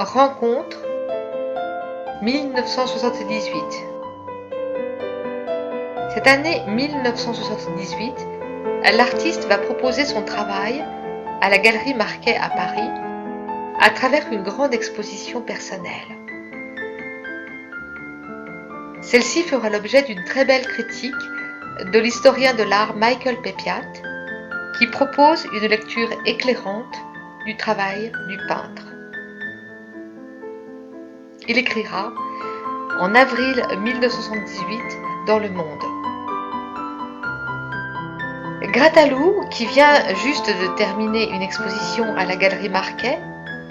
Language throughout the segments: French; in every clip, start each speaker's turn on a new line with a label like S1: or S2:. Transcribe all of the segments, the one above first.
S1: Rencontre 1978. Cette année 1978, l'artiste va proposer son travail à la Galerie Marquet à Paris à travers une grande exposition personnelle. Celle-ci fera l'objet d'une très belle critique de l'historien de l'art Michael Pepiat, qui propose une lecture éclairante du travail du peintre. Il écrira en avril 1978 dans Le Monde. Grattalou, qui vient juste de terminer une exposition à la Galerie Marquet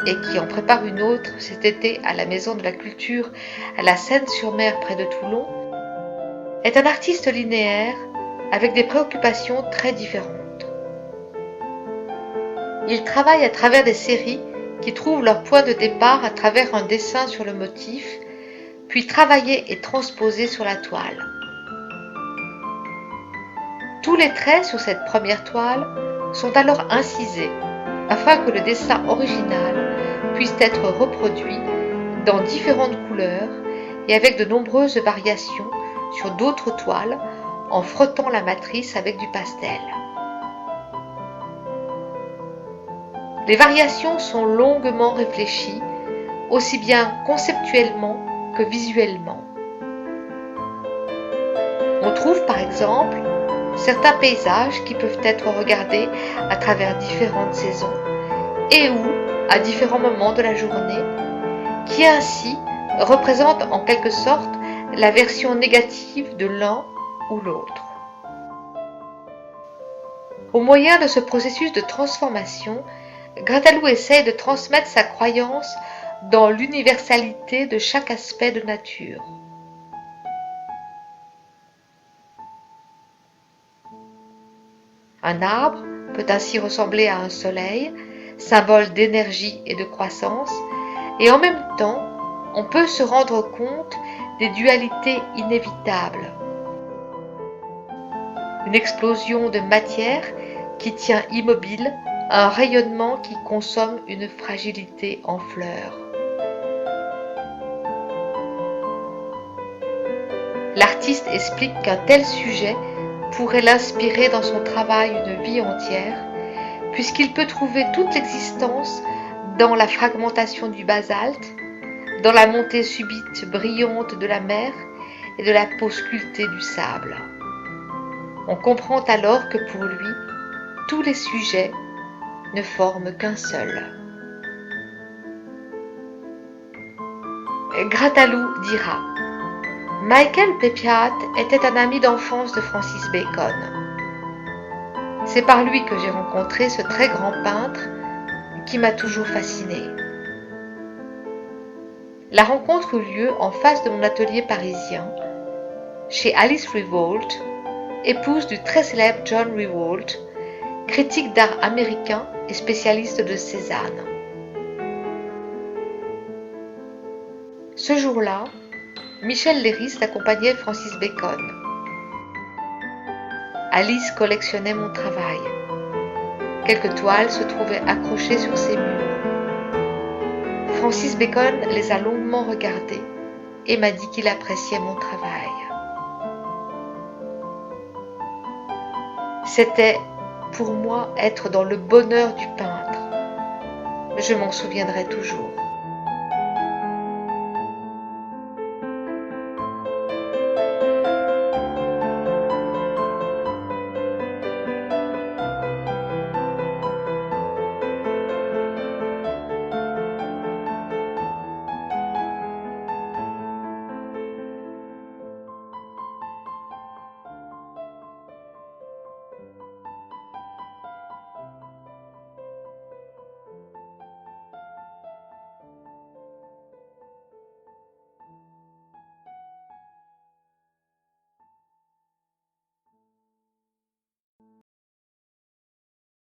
S1: et qui en prépare une autre cet été à la Maison de la Culture à la Seine-sur-Mer près de Toulon, est un artiste linéaire avec des préoccupations très différentes. Il travaille à travers des séries qui trouvent leur point de départ à travers un dessin sur le motif, puis travaillé et transposé sur la toile. Tous les traits sur cette première toile sont alors incisés afin que le dessin original puisse être reproduit dans différentes couleurs et avec de nombreuses variations sur d'autres toiles en frottant la matrice avec du pastel. Les variations sont longuement réfléchies, aussi bien conceptuellement que visuellement. On trouve par exemple certains paysages qui peuvent être regardés à travers différentes saisons et ou à différents moments de la journée, qui ainsi représentent en quelque sorte la version négative de l'un ou l'autre. Au moyen de ce processus de transformation, Grattalou essaye de transmettre sa croyance dans l'universalité de chaque aspect de nature. Un arbre peut ainsi ressembler à un soleil, symbole d'énergie et de croissance, et en même temps, on peut se rendre compte des dualités inévitables. Une explosion de matière qui tient immobile, un rayonnement qui consomme une fragilité en fleurs. L'artiste explique qu'un tel sujet pourrait l'inspirer dans son travail une vie entière, puisqu'il peut trouver toute l'existence dans la fragmentation du basalte, dans la montée subite brillante de la mer et de la peau sculptée du sable. On comprend alors que pour lui, tous les sujets ne forment qu'un seul. Grattalou dira: Michael Pepiat était un ami d'enfance de Francis Bacon. C'est par lui que j'ai rencontré ce très grand peintre qui m'a toujours fasciné. La rencontre eut lieu en face de mon atelier parisien, chez Alice Riewoldt, épouse du très célèbre John Riewoldt, critique d'art américain et spécialiste de Cézanne. Ce jour-là, Michel Leiris accompagnait Francis Bacon. Alice collectionnait mon travail. Quelques toiles se trouvaient accrochées sur ses murs. Francis Bacon les a longuement regardées et m'a dit qu'il appréciait mon travail. C'était pour moi être dans le bonheur du peintre. Je m'en souviendrai toujours.